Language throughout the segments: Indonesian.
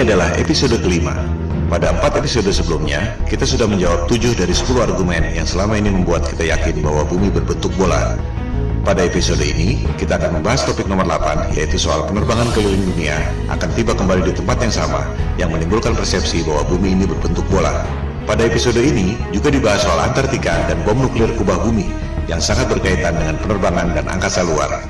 Ini adalah episode kelima. Pada 4 episode sebelumnya, kita sudah menjawab 7 dari 10 argumen yang selama ini membuat kita yakin bahwa bumi berbentuk bola. Pada episode ini, kita akan membahas topik nomor 8, yaitu soal penerbangan keliling dunia akan tiba kembali di tempat yang sama, yang menimbulkan persepsi bahwa bumi ini berbentuk bola. Pada episode ini, juga dibahas soal Antartika dan bom nuklir kubah bumi, yang sangat berkaitan dengan penerbangan dan angkasa luar.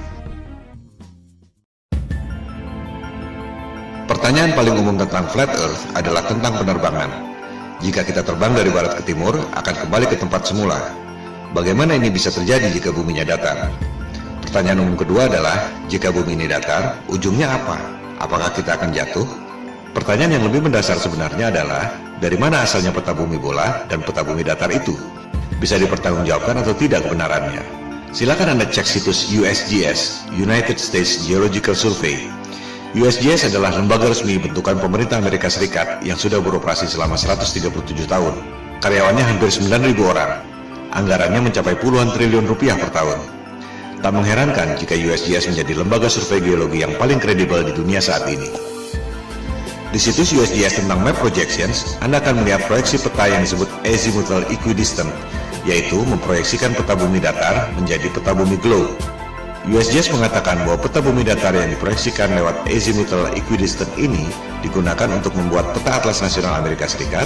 Pertanyaan paling umum tentang flat earth adalah tentang penerbangan. Jika kita terbang dari barat ke timur, akan kembali ke tempat semula. Bagaimana ini bisa terjadi jika buminya datar? Pertanyaan umum kedua adalah, jika bumi ini datar, ujungnya apa? Apakah kita akan jatuh? Pertanyaan yang lebih mendasar sebenarnya adalah, dari mana asalnya peta bumi bola dan peta bumi datar itu? Bisa dipertanggungjawabkan atau tidak kebenarannya? Silakan Anda cek situs USGS, United States Geological Survey. USGS adalah lembaga resmi bentukan pemerintah Amerika Serikat yang sudah beroperasi selama 137 tahun. Karyawannya hampir 9.000 orang. Anggarannya mencapai puluhan triliun rupiah per tahun. Tak mengherankan jika USGS menjadi lembaga survei geologi yang paling kredibel di dunia saat ini. Di situs USGS tentang map projections, Anda akan melihat proyeksi peta yang disebut azimuthal equidistant, yaitu memproyeksikan peta bumi datar menjadi peta bumi globe. USGS mengatakan bahwa peta bumi datar yang diproyeksikan lewat azimuthal equidistant ini digunakan untuk membuat peta atlas nasional Amerika Serikat,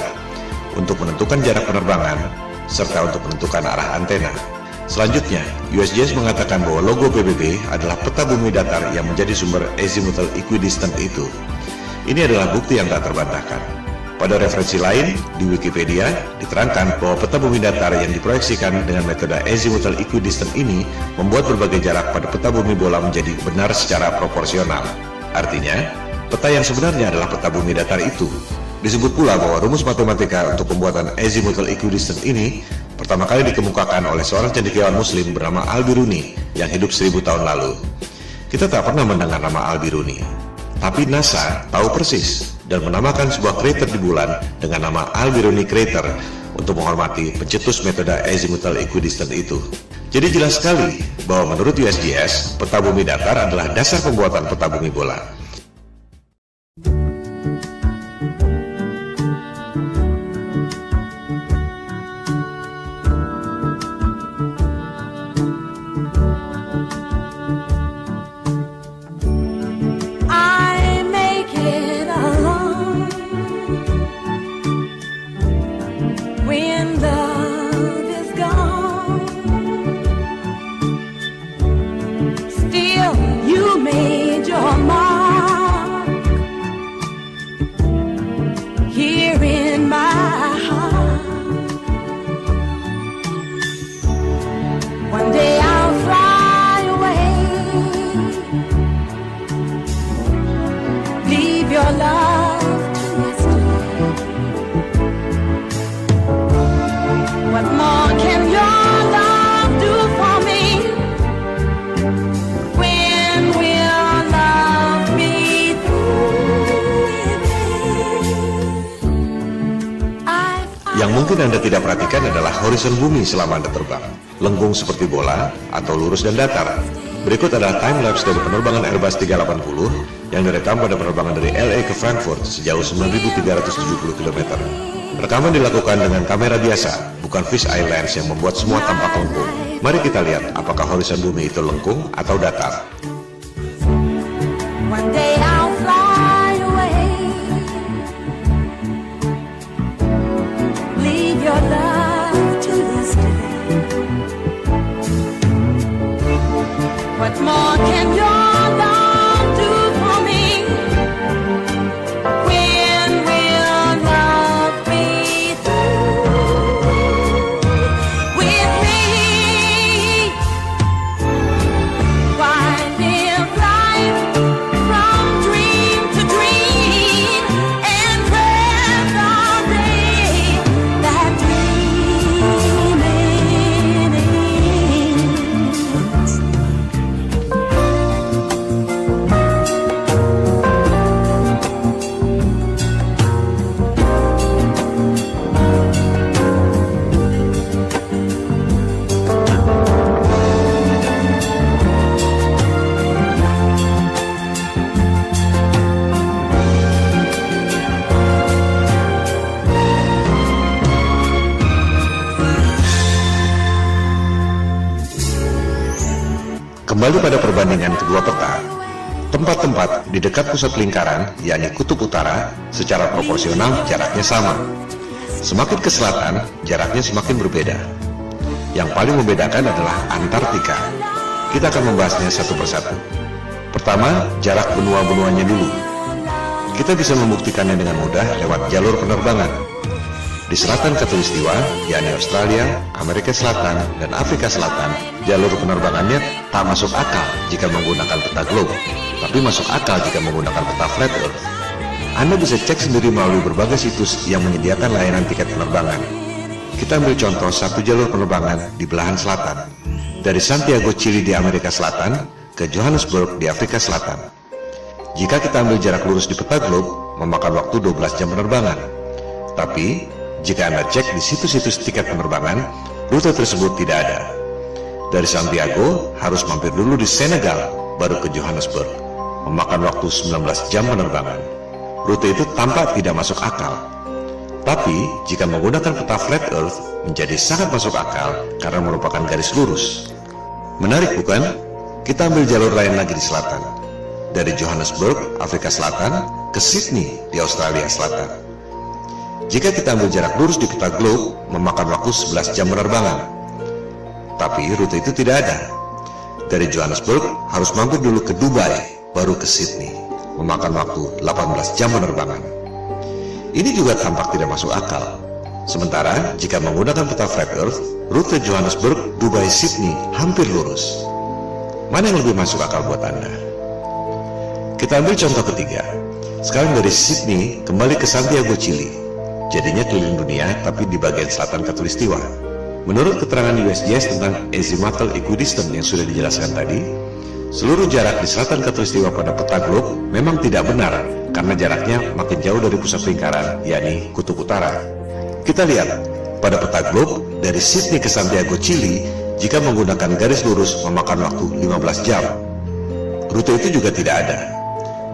untuk menentukan jarak penerbangan, serta untuk menentukan arah antena. Selanjutnya, USGS mengatakan bahwa logo PBB adalah peta bumi datar yang menjadi sumber azimuthal equidistant itu. Ini adalah bukti yang tak terbantahkan. Pada referensi lain, di Wikipedia, diterangkan bahwa peta bumi datar yang diproyeksikan dengan metode azimuthal equidistant ini membuat berbagai jarak pada peta bumi bola menjadi benar secara proporsional. Artinya, peta yang sebenarnya adalah peta bumi datar itu. Disebut pula bahwa rumus matematika untuk pembuatan azimuthal equidistant ini pertama kali dikemukakan oleh seorang cendekiawan muslim bernama Al-Biruni yang hidup 1000 tahun lalu. Kita tak pernah mendengar nama Al-Biruni, tapi NASA tahu persis dan menamakan sebuah krater di bulan dengan nama Al-Biruni Crater untuk menghormati pencetus metode azimuthal equidistant itu. Jadi jelas sekali bahwa menurut USGS, peta bumi datar adalah dasar pembuatan peta bumi bola. Yang mungkin Anda tidak perhatikan adalah horizon bumi selama Anda terbang, lengkung seperti bola atau lurus dan datar. Berikut adalah time-lapse dari penerbangan Airbus 380 yang direkam pada penerbangan dari LA ke Frankfurt sejauh 9.370 km. Rekaman dilakukan dengan kamera biasa, bukan fisheye lens yang membuat semua tampak lengkung. Mari kita lihat apakah horizon bumi itu lengkung atau datar. What more can your love do for me? When will love be through with me? Why live life from Kembali pada perbandingan kedua peta, tempat-tempat di dekat pusat lingkaran, yakni kutub utara, secara proporsional jaraknya sama. Semakin ke selatan, jaraknya semakin berbeda. Yang paling membedakan adalah Antartika. Kita akan membahasnya satu persatu. Pertama, jarak benua-benuanya dulu. Kita bisa membuktikannya dengan mudah lewat jalur penerbangan. Di selatan Khatulistiwa, yakni Australia, Amerika Selatan, dan Afrika Selatan, jalur penerbangannya tak masuk akal jika menggunakan peta globe, tapi masuk akal jika menggunakan peta flat earth. Anda bisa cek sendiri melalui berbagai situs yang menyediakan layanan tiket penerbangan. Kita ambil contoh satu jalur penerbangan di belahan selatan, dari Santiago, Chili di Amerika Selatan ke Johannesburg di Afrika Selatan. Jika kita ambil jarak lurus di peta globe, memakan waktu 12 jam penerbangan. Tapi, jika Anda cek di situs-situs tiket penerbangan, rute tersebut tidak ada. Dari Santiago, harus mampir dulu di Senegal, baru ke Johannesburg, memakan waktu 19 jam penerbangan. Rute itu tampak tidak masuk akal. Tapi, jika menggunakan peta flat earth, menjadi sangat masuk akal karena merupakan garis lurus. Menarik bukan? Kita ambil jalur lain lagi di selatan. Dari Johannesburg, Afrika Selatan, ke Sydney di Australia Selatan. Jika kita ambil jarak lurus di peta globe, memakan waktu 11 jam penerbangan. Tapi rute itu tidak ada. Dari Johannesburg, harus mampir dulu ke Dubai, baru ke Sydney, memakan waktu 18 jam penerbangan. Ini juga tampak tidak masuk akal. Sementara, jika menggunakan peta flat earth, rute Johannesburg, Dubai, Sydney hampir lurus. Mana yang lebih masuk akal buat Anda? Kita ambil contoh ketiga. Sekarang dari Sydney, kembali ke Santiago, Chili. Jadinya keliling dunia, tapi di bagian selatan Khatulistiwa. Menurut keterangan USGS tentang azimuthal equidistant yang sudah dijelaskan tadi, seluruh jarak di selatan Khatulistiwa pada peta globe memang tidak benar karena jaraknya makin jauh dari pusat lingkaran, yakni kutub utara. Kita lihat, pada peta globe, dari Sydney ke Santiago, Chili, jika menggunakan garis lurus memakan waktu 15 jam. Rute itu juga tidak ada.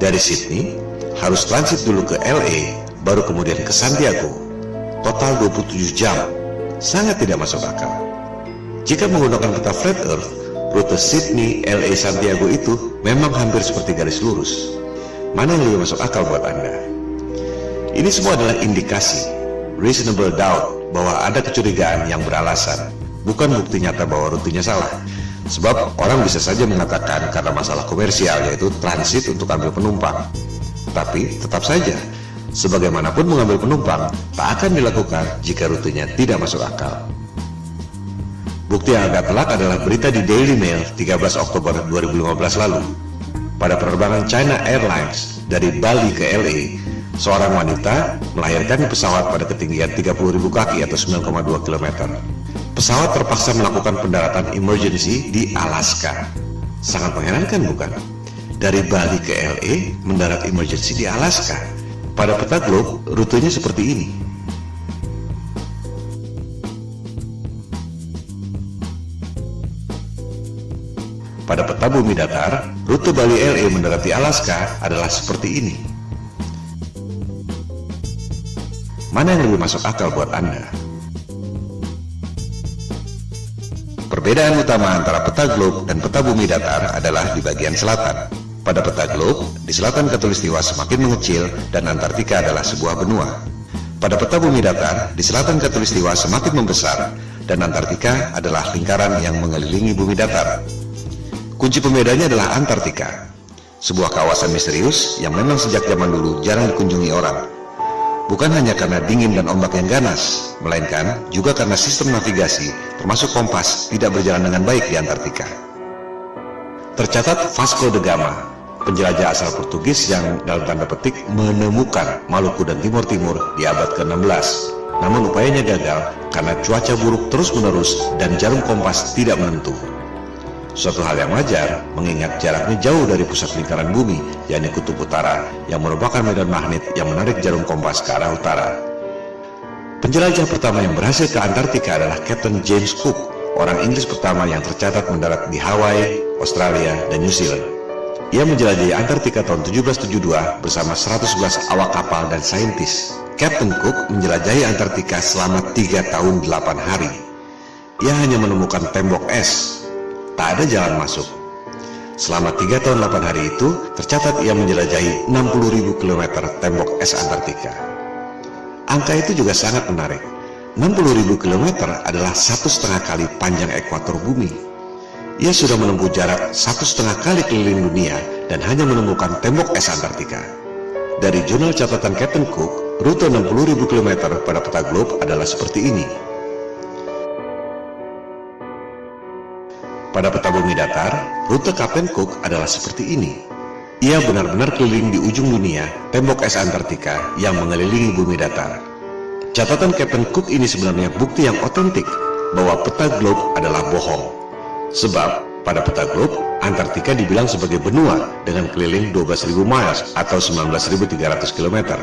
Dari Sydney, harus transit dulu ke LA, baru kemudian ke Santiago. Total 27 jam. Sangat tidak masuk akal. Jika menggunakan peta flat earth, rute Sydney, LA, Santiago itu memang hampir seperti garis lurus. Mana yang lebih masuk akal buat Anda? Ini semua adalah indikasi, reasonable doubt, bahwa ada kecurigaan yang beralasan, bukan bukti nyata bahwa rutenya salah. Sebab orang bisa saja mengatakan karena masalah komersial, yaitu transit untuk ambil penumpang. Tapi tetap saja, sebagaimanapun mengambil penumpang, tak akan dilakukan jika rutenya tidak masuk akal. Bukti yang agak telak adalah berita di Daily Mail 13 Oktober 2015 lalu. Pada penerbangan China Airlines dari Bali ke LA, seorang wanita melahirkan di pesawat pada ketinggian 30.000 kaki atau 9,2 km. Pesawat terpaksa melakukan pendaratan emergency di Alaska. Sangat mengherankan bukan? Dari Bali ke LA mendarat emergency di Alaska. Pada peta globe, rutenya seperti ini. Pada peta bumi datar, rute Bali LA mendarat di Alaska adalah seperti ini. Mana yang lebih masuk akal buat Anda? Perbedaan utama antara peta globe dan peta bumi datar adalah di bagian selatan. Pada peta globe, di selatan Khatulistiwa semakin mengecil dan Antartika adalah sebuah benua. Pada peta bumi datar, di selatan Khatulistiwa semakin membesar dan Antartika adalah lingkaran yang mengelilingi bumi datar. Kunci pembedanya adalah Antartika, sebuah kawasan misterius yang memang sejak zaman dulu jarang dikunjungi orang. Bukan hanya karena dingin dan ombak yang ganas, melainkan juga karena sistem navigasi, termasuk kompas, tidak berjalan dengan baik di Antartika. Tercatat Vasco da Gama, penjelajah asal Portugis yang dalam tanda petik menemukan Maluku dan Timur Timur di abad ke-16. Namun upayanya gagal karena cuaca buruk terus-menerus dan jarum kompas tidak menentu. Suatu hal yang wajar mengingat jaraknya jauh dari pusat lingkaran bumi, yakni kutub utara, yang merupakan medan magnet yang menarik jarum kompas ke arah utara. Penjelajah pertama yang berhasil ke Antartika adalah Captain James Cook, orang Inggris pertama yang tercatat mendarat di Hawaii, Australia, dan New Zealand. Ia menjelajahi Antartika tahun 1772 bersama 111 awak kapal dan saintis. Captain Cook menjelajahi Antartika selama 3 tahun 8 hari. Ia hanya menemukan tembok es. Tak ada jalan masuk. Selama 3 tahun 8 hari itu, tercatat ia menjelajahi 60.000 km tembok es Antartika. Angka itu juga sangat menarik. 60.000 km adalah 1,5 kali panjang ekuator bumi. Ia sudah menempuh jarak 1,5 kali keliling dunia dan hanya menemukan tembok es Antartika. Dari jurnal catatan Captain Cook, rute 60.000 km pada peta globe adalah seperti ini. Pada peta bumi datar, rute Captain Cook adalah seperti ini. Ia benar-benar keliling di ujung dunia, tembok es Antartika yang mengelilingi bumi datar. Catatan Captain Cook ini sebenarnya bukti yang otentik bahwa peta globe adalah bohong. Sebab, pada peta globe, Antartika dibilang sebagai benua dengan keliling 12.000 miles atau 19.300 km.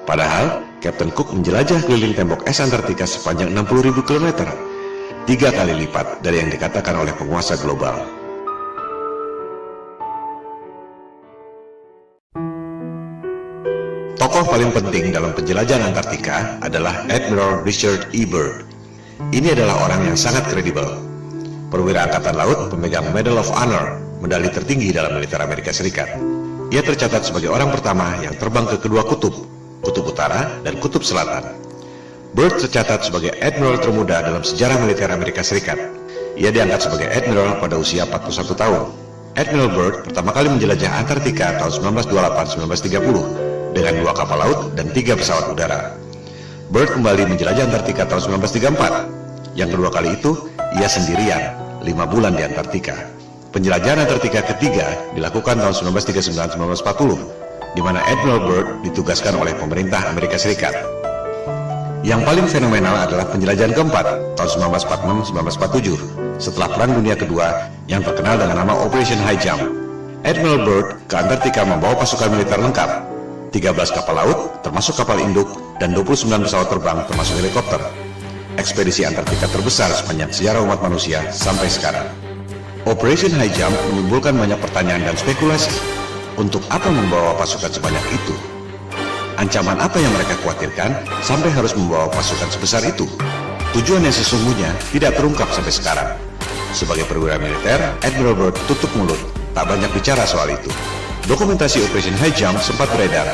Padahal, Captain Cook menjelajah keliling tembok es Antartika sepanjang 60.000 km. 3 kali lipat dari yang dikatakan oleh penguasa global. Tokoh paling penting dalam penjelajahan Antartika adalah Admiral Richard E. Byrd. Ini adalah orang yang sangat kredibel. Perwira Angkatan Laut pemegang Medal of Honor, medali tertinggi dalam militer Amerika Serikat. Ia tercatat sebagai orang pertama yang terbang ke kedua kutub, Kutub Utara dan Kutub Selatan. Byrd tercatat sebagai admiral termuda dalam sejarah militer Amerika Serikat. Ia diangkat sebagai admiral pada usia 41 tahun. Admiral Byrd pertama kali menjelajah Antartika tahun 1928-1930 dengan 2 kapal laut dan 3 pesawat udara. Byrd kembali menjelajah Antartika tahun 1934. Yang kedua kali itu, ia sendirian, 5 bulan di Antartika. Penjelajahan Antartika ketiga dilakukan tahun 1939-1940, di mana Admiral Byrd ditugaskan oleh pemerintah Amerika Serikat. Yang paling fenomenal adalah penjelajahan keempat tahun 1946-1947 setelah Perang Dunia Kedua yang terkenal dengan nama Operation High Jump. Admiral Byrd ke Antartika membawa pasukan militer lengkap, 13 kapal laut termasuk kapal induk dan 29 pesawat terbang termasuk helikopter. Ekspedisi Antartika terbesar sepanjang sejarah umat manusia sampai sekarang. Operation High Jump menimbulkan banyak pertanyaan dan spekulasi. Untuk apa membawa pasukan sebanyak itu? Ancaman apa yang mereka khawatirkan sampai harus membawa pasukan sebesar itu? Tujuan yang sesungguhnya tidak terungkap sampai sekarang. Sebagai perwira militer, Admiral Byrd tutup mulut, tak banyak bicara soal itu. Dokumentasi Operation High Jump sempat beredar.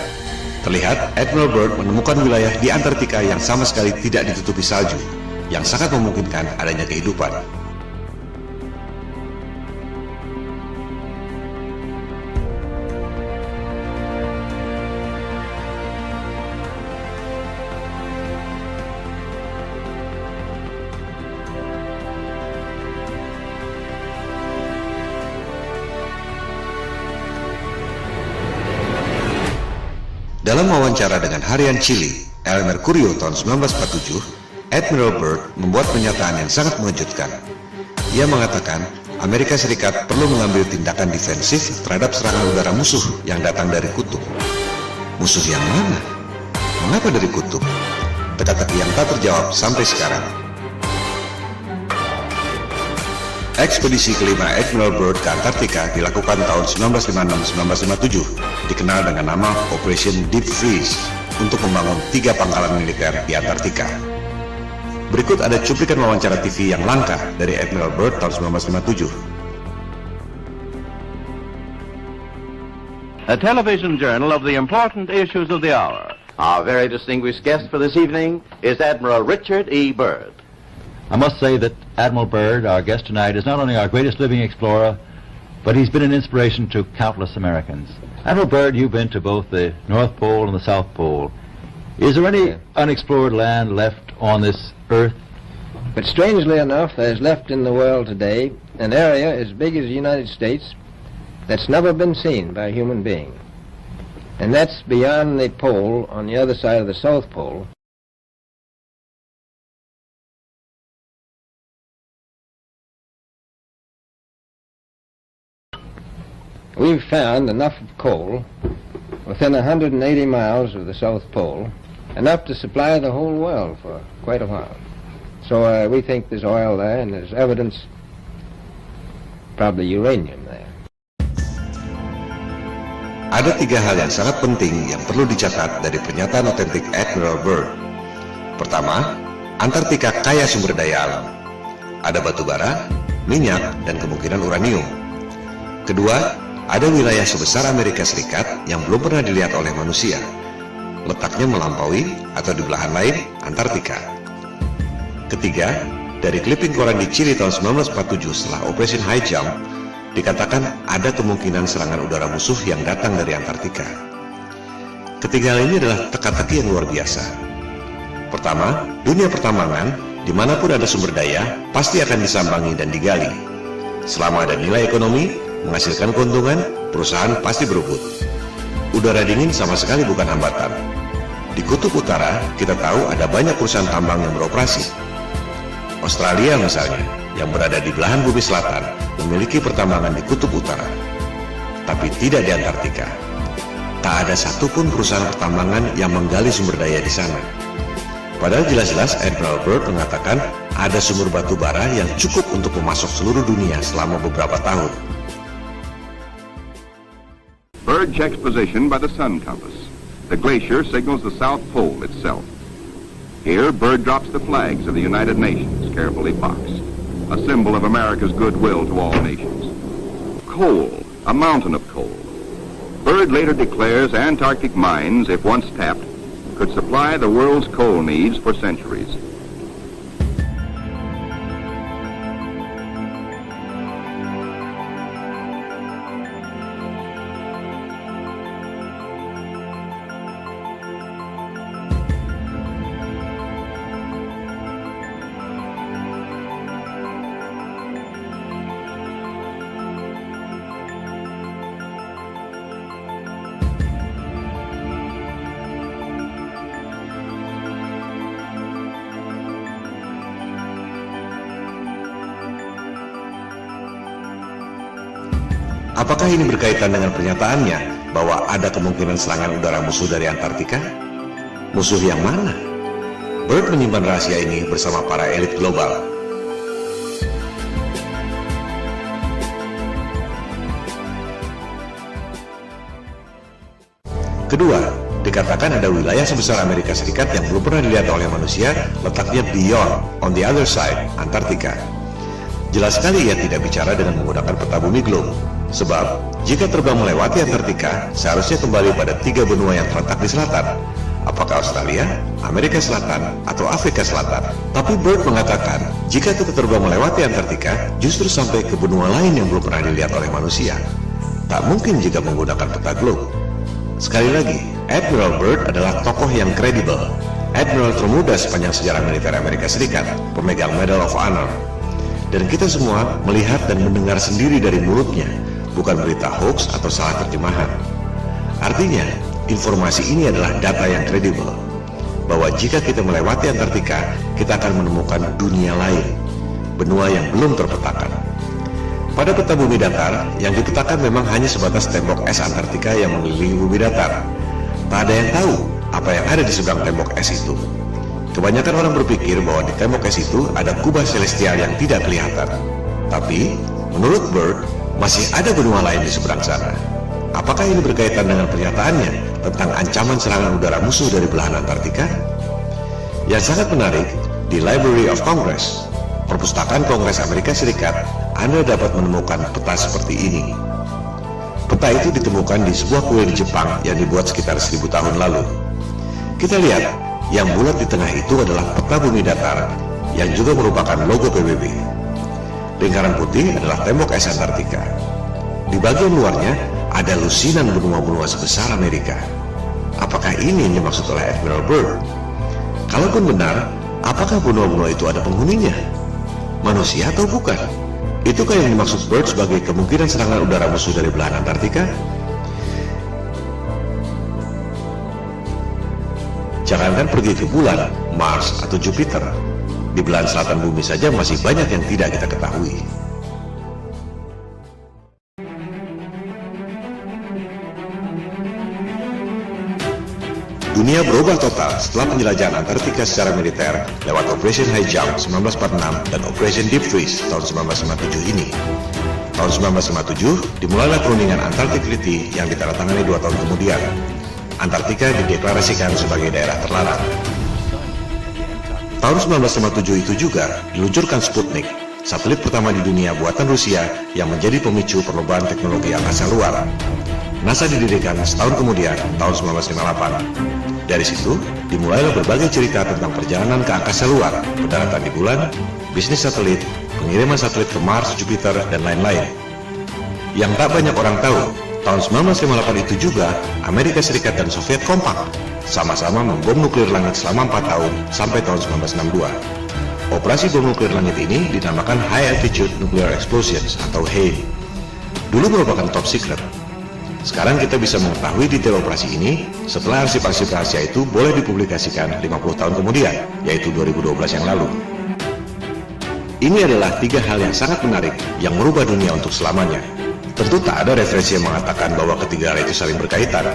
Terlihat Admiral Byrd menemukan wilayah di Antartika yang sama sekali tidak ditutupi salju, yang sangat memungkinkan adanya kehidupan. Dalam wawancara dengan harian Chile, El Mercurio tahun 1947, Admiral Byrd membuat pernyataan yang sangat mengejutkan. Ia mengatakan, Amerika Serikat perlu mengambil tindakan defensif terhadap serangan udara musuh yang datang dari kutub. Musuh yang mana? Mengapa dari kutub? Teka-teki yang tak terjawab sampai sekarang. Ekspedisi kelima Admiral Byrd ke Antartika dilakukan tahun 1956-1957, dikenal dengan nama Operation Deep Freeze, untuk membangun 3 pangkalan militer di Antartika. Berikut ada cuplikan wawancara TV yang langka dari Admiral Byrd tahun 1957. A television journal of the important issues of the hour. Our very distinguished guest for this evening is Admiral Richard E. Byrd. I must say that Admiral Byrd, our guest tonight, is not only our greatest living explorer, but he's been an inspiration to countless Americans. Admiral Byrd, you've been to both the North Pole and the South Pole. Is there any unexplored land left on this Earth? But strangely enough, there's left in the world today an area as big as the United States that's never been seen by a human being. And that's beyond the pole on the other side of the South Pole. We've found enough of coal within 180 miles of the South Pole, enough to supply the whole world for quite a while. So we think there's oil there, and there's evidence, probably uranium there. Ada 3 hal yang sangat penting yang perlu dicatat dari pernyataan otentik Admiral Byrd. Pertama, Antartika kaya sumber daya alam. Ada batu bara, minyak, dan kemungkinan uranium. Kedua, ada wilayah sebesar Amerika Serikat yang belum pernah dilihat oleh manusia. Letaknya melampaui atau di belahan lain Antartika. Ketiga, dari clipping koran di Chili tahun 1947 setelah Operation High Jump, dikatakan ada kemungkinan serangan udara musuh yang datang dari Antartika. Ketiga hal ini adalah teka-teki yang luar biasa. Pertama, dunia pertambangan, dimanapun ada sumber daya, pasti akan disambangi dan digali. Selama ada nilai ekonomi, menghasilkan keuntungan, perusahaan pasti berebut. Udara dingin sama sekali bukan hambatan. Di Kutub Utara, kita tahu ada banyak perusahaan tambang yang beroperasi. Australia misalnya, yang berada di belahan bumi selatan, memiliki pertambangan di Kutub Utara, tapi tidak di Antartika. Tak ada satupun perusahaan pertambangan yang menggali sumber daya di sana. Padahal jelas-jelas Admiral Byrd mengatakan ada sumber batu bara yang cukup untuk memasok seluruh dunia selama beberapa tahun. Byrd checks position by the sun compass. The glacier signals the South Pole itself. Here, Byrd drops the flags of the United Nations, carefully boxed, a symbol of America's goodwill to all nations. Coal, a mountain of coal. Byrd later declares Antarctic mines, if once tapped, could supply the world's coal needs for centuries. Apakah ini berkaitan dengan pernyataannya bahwa ada kemungkinan serangan udara musuh dari Antartika? Musuh yang mana? Byrd menyimpan rahasia ini bersama para elit global. Kedua, dikatakan ada wilayah sebesar Amerika Serikat yang belum pernah dilihat oleh manusia, letaknya beyond, on the other side, Antartika. Jelas sekali ia tidak bicara dengan menggunakan peta bumi globe. Sebab, jika terbang melewati Antartika, seharusnya kembali pada 3 benua yang terletak di selatan. Apakah Australia, Amerika Selatan, atau Afrika Selatan? Tapi Byrd mengatakan, jika kita terbang melewati Antartika, justru sampai ke benua lain yang belum pernah dilihat oleh manusia. Tak mungkin jika menggunakan peta globe. Sekali lagi, Admiral Byrd adalah tokoh yang kredibel. Admiral termuda sepanjang sejarah militer Amerika Serikat, pemegang Medal of Honor. Dan kita semua melihat dan mendengar sendiri dari mulutnya, bukan berita hoax atau salah terjemahan. Artinya, informasi ini adalah data yang kredibel, bahwa jika kita melewati Antartika, kita akan menemukan dunia lain, benua yang belum terpetakan. Pada peta bumi datar, yang dipetakan memang hanya sebatas tembok es Antartika yang mengelilingi bumi datar. Tak ada yang tahu apa yang ada di seberang tembok es itu. Kebanyakan orang berpikir bahwa di tembok es itu ada kubah celestial yang tidak kelihatan. Tapi, menurut Byrd, masih ada benua lain di seberang sana. Apakah ini berkaitan dengan pernyataannya tentang ancaman serangan udara musuh dari belahan Antartika? Yang sangat menarik, di Library of Congress, Perpustakaan Kongres Amerika Serikat, Anda dapat menemukan peta seperti ini. Peta itu ditemukan di sebuah kuil di Jepang yang dibuat sekitar 1000 tahun lalu. Kita lihat, yang bulat di tengah itu adalah peta bumi datar, yang juga merupakan logo PBB. Lingkaran putih adalah tembok es Antartika. Di bagian luarnya ada lusinan benua-benua sebesar Amerika. Apakah ini yang dimaksud oleh Admiral Byrd? Kalaupun benar, apakah benua-benua itu ada penghuninya? Manusia atau bukan? Itukah yang dimaksud Byrd sebagai kemungkinan serangan udara musuh dari belahan Antartika? Jangankan pergi ke bulan, Mars, atau Jupiter. Di belahan selatan bumi saja masih banyak yang tidak kita ketahui. Dunia berubah total setelah penjelajahan Antartika secara militer lewat Operation High Jump 1946 dan Operation Deep Freeze tahun 1957 ini. Tahun 1957 dimulailah perundingan Antarctic Treaty yang ditandatangani 2 tahun kemudian. Antartika dideklarasikan sebagai daerah terlarang. Tahun 1957 itu juga diluncurkan Sputnik, satelit pertama di dunia buatan Rusia yang menjadi pemicu perlombaan teknologi angkasa luar. NASA didirikan setahun kemudian, tahun 1958. Dari situ, dimulailah berbagai cerita tentang perjalanan ke angkasa luar, pendaratan di bulan, bisnis satelit, pengiriman satelit ke Mars, Jupiter, dan lain-lain. Yang tak banyak orang tahu, tahun 1958 itu juga, Amerika Serikat dan Soviet kompak, sama-sama membom nuklir langit selama 4 tahun, sampai tahun 1962. Operasi bom nuklir langit ini dinamakan High Altitude Nuclear Explosions atau HANE. Dulu merupakan top secret. Sekarang kita bisa mengetahui detail operasi ini setelah arsip-arsip rahasia itu boleh dipublikasikan 50 tahun kemudian, yaitu 2012 yang lalu. Ini adalah 3 hal yang sangat menarik yang merubah dunia untuk selamanya. Tentu tak ada referensi yang mengatakan bahwa ketiga hal itu saling berkaitan.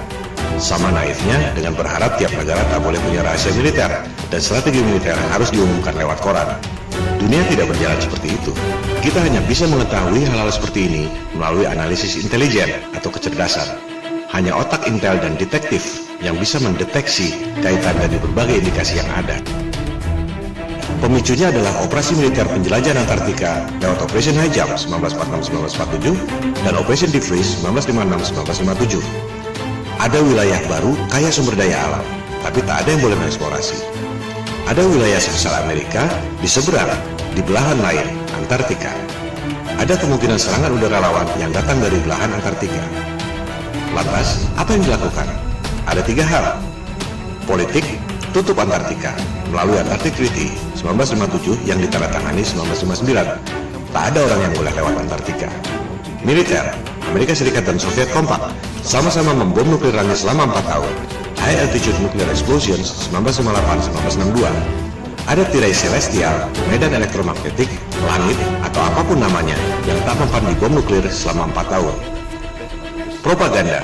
Sama naifnya dengan berharap tiap negara tak boleh punya rahasia militer dan strategi militer harus diumumkan lewat koran. Dunia tidak berjalan seperti itu. Kita hanya bisa mengetahui hal-hal seperti ini melalui analisis intelijen atau kecerdasan. Hanya otak intel dan detektif yang bisa mendeteksi kaitan dari berbagai indikasi yang ada. Pemicunya adalah operasi militer penjelajahan Antartika lewat Operation High Jump 1946-1947 dan Operation Deep Freeze 1956-1957. Ada wilayah baru kaya sumber daya alam, tapi tak ada yang boleh mengeksplorasi. Ada wilayah sebesar Amerika di seberang, di belahan lain, Antartika. Ada kemungkinan serangan udara lawan yang datang dari belahan Antartika. Lantas, apa yang dilakukan? Ada 3 hal. Politik, tutup Antartika melalui Antarctic Treaty 1957 yang ditandatangani 1959. Tak ada orang yang boleh lewat Antartika. Militer, Amerika Serikat dan Soviet kompak, sama-sama membom nuklir langit selama 4 tahun. High Altitude Nuclear Explosions 1958-1962. Ada tirai celestial, medan elektromagnetik, langit, atau apapun namanya yang tak mempan di bom nuklir selama 4 tahun. Propaganda,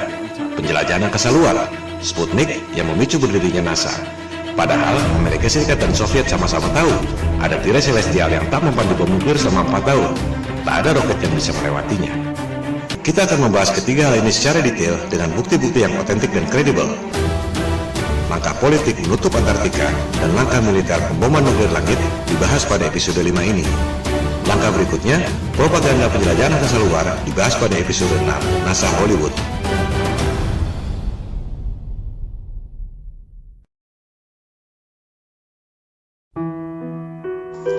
penjelajahan angkasa luar, Sputnik yang memicu berdirinya NASA. Padahal Amerika Serikat dan Soviet sama-sama tahu ada tirai celestial yang tak mempan di bom nuklir selama 4 tahun. Tak ada roket yang bisa melewatinya. Kita akan membahas ketiga hal ini secara detail dengan bukti-bukti yang otentik dan kredibel. Langkah politik menutup Antartika dan langkah militer pemboman nuklir langit dibahas pada episode 5 ini. Langkah berikutnya, propaganda penjelajahan angkasa luar dibahas pada episode 6, NASA Hollywood.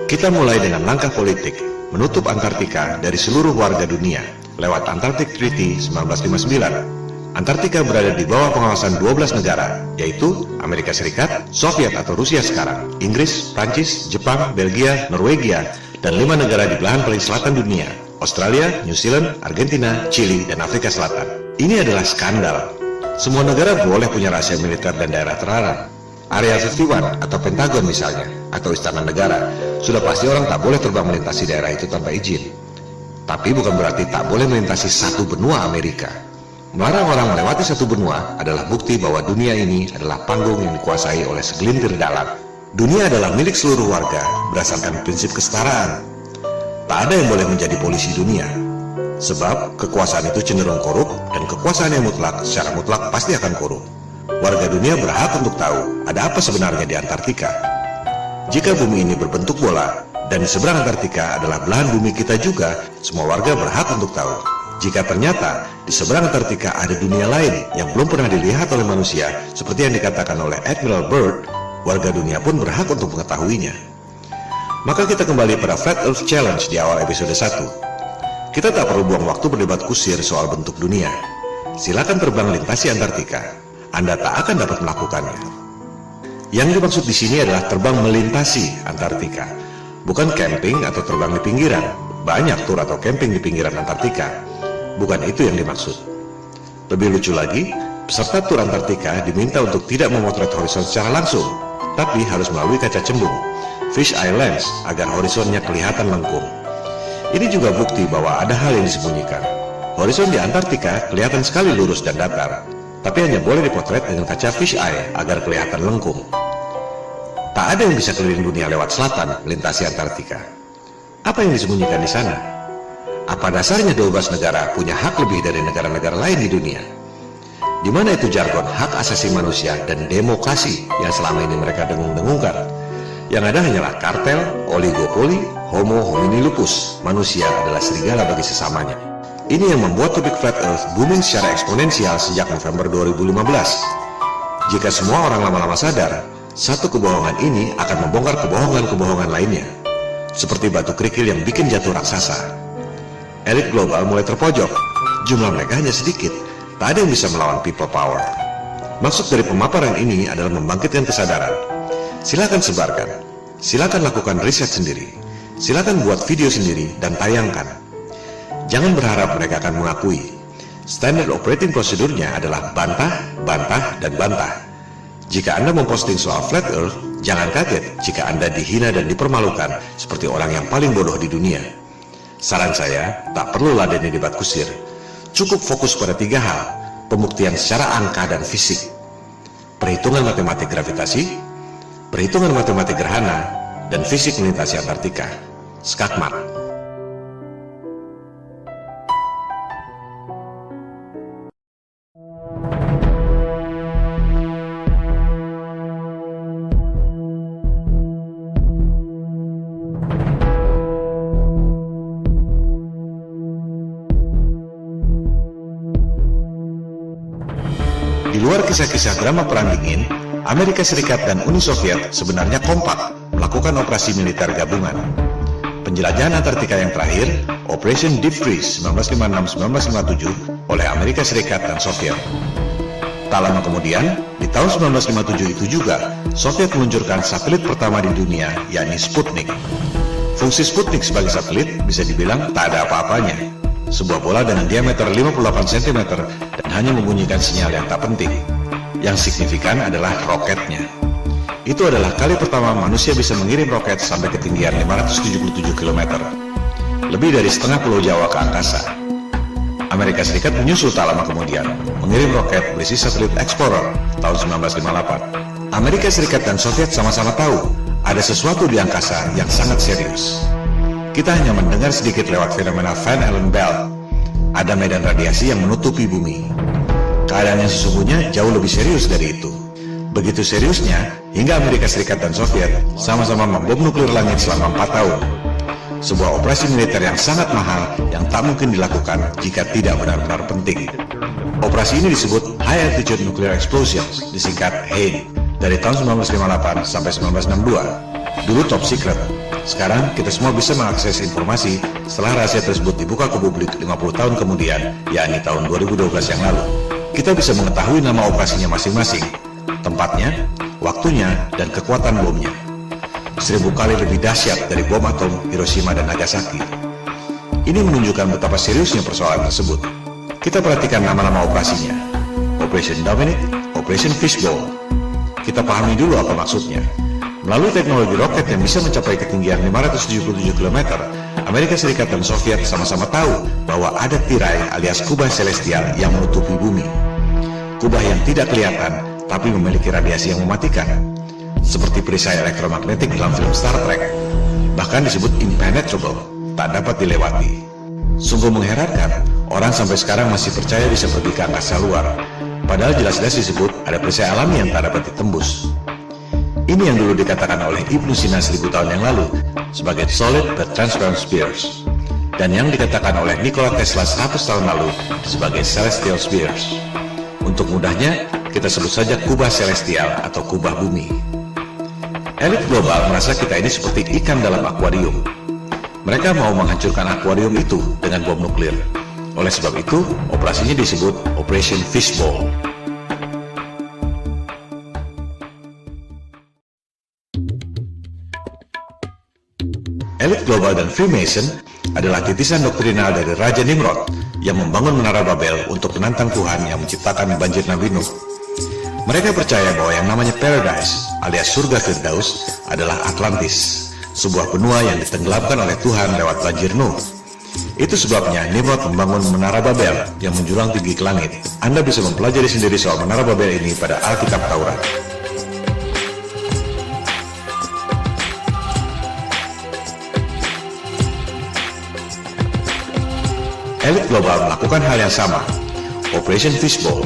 Kita mulai dengan langkah politik, menutup Antartika dari seluruh warga dunia lewat Antarctic Treaty 1959. Antartika berada di bawah pengawasan 12 negara, yaitu Amerika Serikat, Soviet atau Rusia sekarang, Inggris, Prancis, Jepang, Belgia, Norwegia, dan 5 negara di belahan paling selatan dunia, Australia, New Zealand, Argentina, Chili, dan Afrika Selatan. Ini adalah skandal. Semua negara boleh punya rahasia militer dan daerah terlarang. Area 51 atau Pentagon misalnya, atau Istana Negara, sudah pasti orang tak boleh terbang melintasi daerah itu tanpa izin. Tapi bukan berarti tak boleh melintasi satu benua Amerika. Melarang orang melewati satu benua adalah bukti bahwa dunia ini adalah panggung yang dikuasai oleh segelintir dalang. Dunia adalah milik seluruh warga berdasarkan prinsip kesetaraan. Tak ada yang boleh menjadi polisi dunia. Sebab kekuasaan itu cenderung korup dan kekuasaan yang mutlak secara mutlak pasti akan korup. Warga dunia berhak untuk tahu ada apa sebenarnya di Antartika. Jika bumi ini berbentuk bola dan di seberang Antartika adalah belahan bumi kita juga, semua warga berhak untuk tahu. Jika ternyata di seberang Antartika ada dunia lain yang belum pernah dilihat oleh manusia, seperti yang dikatakan oleh Admiral Byrd, warga dunia pun berhak untuk mengetahuinya. Maka kita kembali pada Flat Earth Challenge di awal episode 1. Kita tak perlu buang waktu berdebat kusir soal bentuk dunia. Silakan terbang lintasi Antartika. Anda tak akan dapat melakukannya. Yang dimaksud di sini adalah terbang melintasi Antartika, bukan camping atau terbang di pinggiran. Banyak tur atau camping di pinggiran Antartika. Bukan itu yang dimaksud. Lebih lucu lagi, peserta tur Antartika diminta untuk tidak memotret horizon secara langsung, tapi harus melalui kaca cembung, fish eye lens, agar horizonnya kelihatan lengkung. Ini juga bukti bahwa ada hal yang disembunyikan. Horizon di Antartika kelihatan sekali lurus dan datar, tapi hanya boleh dipotret dengan kaca fish eye agar kelihatan lengkung. Tak ada yang bisa keliling dunia lewat selatan melintasi Antartika. Apa yang disembunyikan di sana? Apa dasarnya 12 negara punya hak lebih dari negara-negara lain di dunia? Di mana itu jargon hak asasi manusia dan demokrasi yang selama ini mereka dengung-dengungkan? Yang ada hanyalah kartel, oligopoli, homo homini lupus. Manusia adalah serigala bagi sesamanya. Ini yang membuat topik Flat Earth booming secara eksponensial sejak November 2015. Jika semua orang lama-lama sadar, satu kebohongan ini akan membongkar kebohongan-kebohongan lainnya. Seperti batu kerikil yang bikin jatuh raksasa. Elit global mulai terpojok. Jumlah mereka hanya sedikit. Tak ada yang bisa melawan people power. Maksud dari pemaparan ini adalah membangkitkan kesadaran. Silakan sebarkan. Silakan lakukan riset sendiri. Silakan buat video sendiri dan tayangkan. Jangan berharap mereka akan mengakui. Standard operating prosedurnya adalah bantah, bantah, dan bantah. Jika Anda memposting soal Flat Earth, jangan kaget jika Anda dihina dan dipermalukan seperti orang yang paling bodoh di dunia. Saran saya, tak perlu ladeni debat kusir. Cukup fokus pada 3 hal, pembuktian secara angka dan fisik. Perhitungan matematik gravitasi, perhitungan matematik gerhana, dan fisik melintasi Antartika. Skakmat. Di luar kisah-kisah drama Perang Dingin, Amerika Serikat dan Uni Soviet sebenarnya kompak melakukan operasi militer gabungan. Penjelajahan Antartika yang terakhir, Operation Deep Freeze 1956-1957 oleh Amerika Serikat dan Soviet. Tak lama kemudian, di tahun 1957 itu juga, Soviet meluncurkan satelit pertama di dunia, yakni Sputnik. Fungsi Sputnik sebagai satelit bisa dibilang tak ada apa-apanya. Sebuah bola dengan diameter 58 cm dan hanya membunyikan sinyal yang tak penting. Yang signifikan adalah roketnya. Itu adalah kali pertama manusia bisa mengirim roket sampai ketinggian 577 km. Lebih dari setengah pulau Jawa ke angkasa. Amerika Serikat menyusul tak lama kemudian, mengirim roket berisi satelit Explorer tahun 1958. Amerika Serikat dan Soviet sama-sama tahu ada sesuatu di angkasa yang sangat serius. Kita hanya mendengar sedikit lewat fenomena Van Allen belt. Ada medan radiasi yang menutupi bumi. Keadaan yang sesungguhnya jauh lebih serius dari itu. Begitu seriusnya, hingga Amerika Serikat dan Soviet sama-sama membom nuklir langit selama 4 tahun. Sebuah operasi militer yang sangat mahal yang tak mungkin dilakukan jika tidak benar-benar penting. Operasi ini disebut High Altitude Nuclear Explosions, disingkat HANE, dari tahun 1958 sampai 1962. Dulu top secret. Sekarang kita semua bisa mengakses informasi setelah rahasia tersebut dibuka ke publik 50 tahun kemudian, yakni tahun 2012 yang lalu. Kita bisa mengetahui nama operasinya masing-masing, tempatnya, waktunya, dan kekuatan bomnya. 1000 kali lebih dahsyat dari bom atom Hiroshima dan Nagasaki. Ini menunjukkan betapa seriusnya persoalan tersebut. Kita perhatikan nama-nama operasinya. Operation Dominic, Operation Fishbowl. Kita pahami dulu apa maksudnya. Melalui teknologi roket yang bisa mencapai ketinggian 577 km, Amerika Serikat dan Soviet sama-sama tahu bahwa ada tirai alias kubah celestial yang menutupi bumi. Kubah yang tidak kelihatan, tapi memiliki radiasi yang mematikan. Seperti perisai elektromagnetik dalam film Star Trek. Bahkan disebut impenetrable, tak dapat dilewati. Sungguh mengherankan, orang sampai sekarang masih percaya bisa pergi ke angkasa luar. Padahal jelas-jelas disebut ada perisai alami yang tak dapat ditembus. Ini yang dulu dikatakan oleh Ibnu Sina 1000 tahun yang lalu sebagai solid but transparent spheres, dan yang dikatakan oleh Nikola Tesla 100 tahun lalu sebagai celestial spheres. Untuk mudahnya, kita sebut saja kubah celestial atau kubah bumi. Elit global merasa kita ini seperti ikan dalam akuarium. Mereka mau menghancurkan akuarium itu dengan bom nuklir. Oleh sebab itu, operasinya disebut Operation Fishbowl. Elit global dan Freemason adalah titisan doktrinal dari Raja Nimrod yang membangun Menara Babel untuk menantang Tuhan yang menciptakan banjir Nabi Nuh. Mereka percaya bahwa yang namanya Paradise alias surga Firdaus adalah Atlantis, sebuah benua yang ditenggelamkan oleh Tuhan lewat banjir Nuh. Itu sebabnya Nimrod membangun Menara Babel yang menjulang tinggi ke langit. Anda bisa mempelajari sendiri soal Menara Babel ini pada Alkitab Taurat. Elit global melakukan hal yang sama, Operation Fishbowl,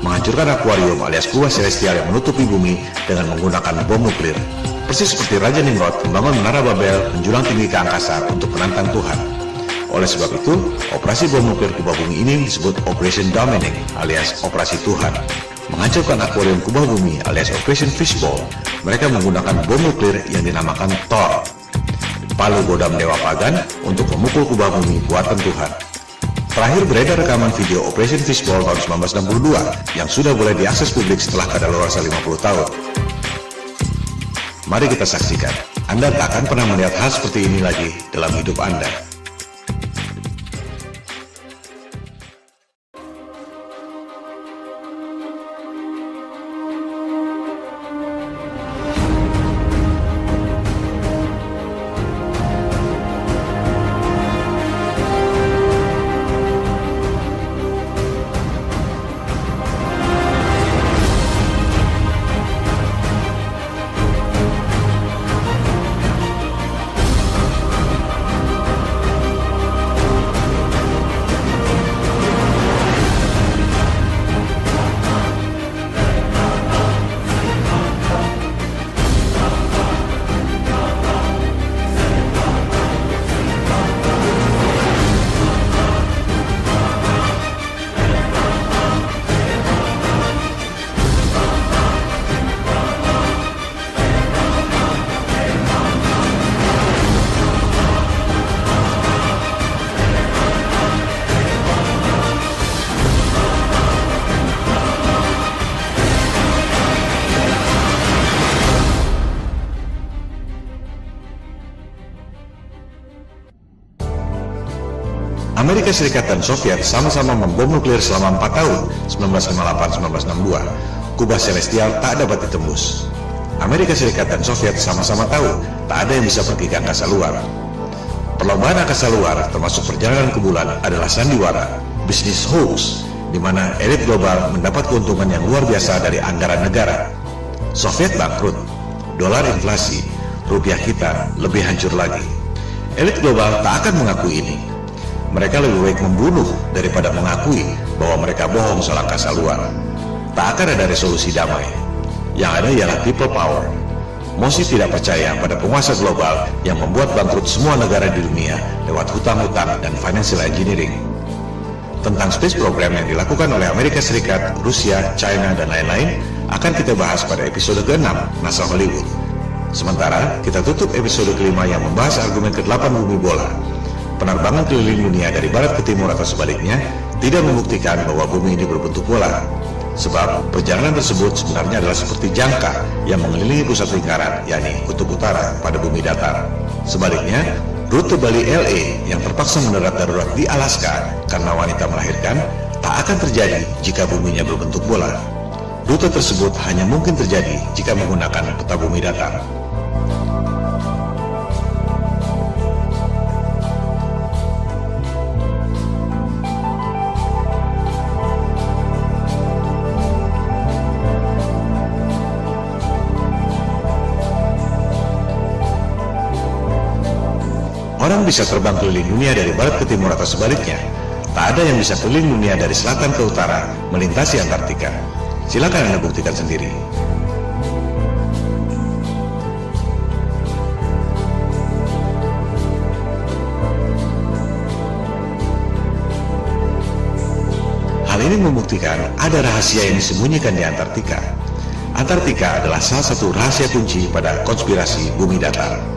menghancurkan akuarium alias kubah celestial yang menutupi bumi dengan menggunakan bom nuklir. Persis seperti Raja Nimrod membangun menara Babel menjulang tinggi ke angkasa untuk menantang Tuhan. Oleh sebab itu, operasi bom nuklir kubah bumi ini disebut Operation Dominic alias Operasi Tuhan. Menghancurkan akuarium kubah bumi alias Operation Fishbowl, mereka menggunakan bom nuklir yang dinamakan Thor, palu godam dewa pagan, untuk memukul kubah bumi buatan Tuhan. Terakhir beredar rekaman video Operation Fishbowl tahun 1962 yang sudah boleh diakses publik setelah kadaluarsa 50 tahun. Mari kita saksikan. Anda tak akan pernah melihat hal seperti ini lagi dalam hidup Anda. Amerika Serikat dan Soviet sama-sama membom nuklir selama 4 tahun, 1958-1962. Kubah celestial tak dapat ditembus. Amerika Serikat dan Soviet sama-sama tahu tak ada yang bisa pergi ke angkasa luar. Perlombaan angkasa luar, termasuk perjalanan ke bulan, adalah sandiwara, bisnis hoax, di mana elit global mendapat keuntungan yang luar biasa dari anggaran negara. Soviet bangkrut, dolar inflasi, rupiah kita lebih hancur lagi. Elit global tak akan mengakui ini. Mereka lebih baik membunuh daripada mengakui bahwa mereka bohong soal angkasa luar. Tak akan ada resolusi damai. Yang ada ialah people power. Mosi tidak percaya pada penguasa global yang membuat bangkrut semua negara di dunia lewat hutang-hutang dan financial engineering. Tentang space program yang dilakukan oleh Amerika Serikat, Rusia, China, dan lain-lain akan kita bahas pada episode ke-6 NASA Hollywood. Sementara kita tutup episode ke-5 yang membahas argumen ke-8 bumi bola. Penerbangan keliling dunia dari barat ke timur atau sebaliknya tidak membuktikan bahwa bumi ini berbentuk bola. Sebab perjalanan tersebut sebenarnya adalah seperti jangka yang mengelilingi pusat lingkaran, yakni kutub utara pada bumi datar. Sebaliknya, rute Bali LA yang terpaksa mendarat darurat di Alaska karena wanita melahirkan tak akan terjadi jika buminya berbentuk bola. Rute tersebut hanya mungkin terjadi jika menggunakan peta bumi datar. Orang bisa terbang keliling dunia dari barat ke timur atau sebaliknya. Tak ada yang bisa keliling dunia dari selatan ke utara, melintasi Antartika. Silakan Anda buktikan sendiri. Hal ini membuktikan ada rahasia yang disembunyikan di Antartika. Antartika adalah salah satu rahasia kunci pada konspirasi bumi datar.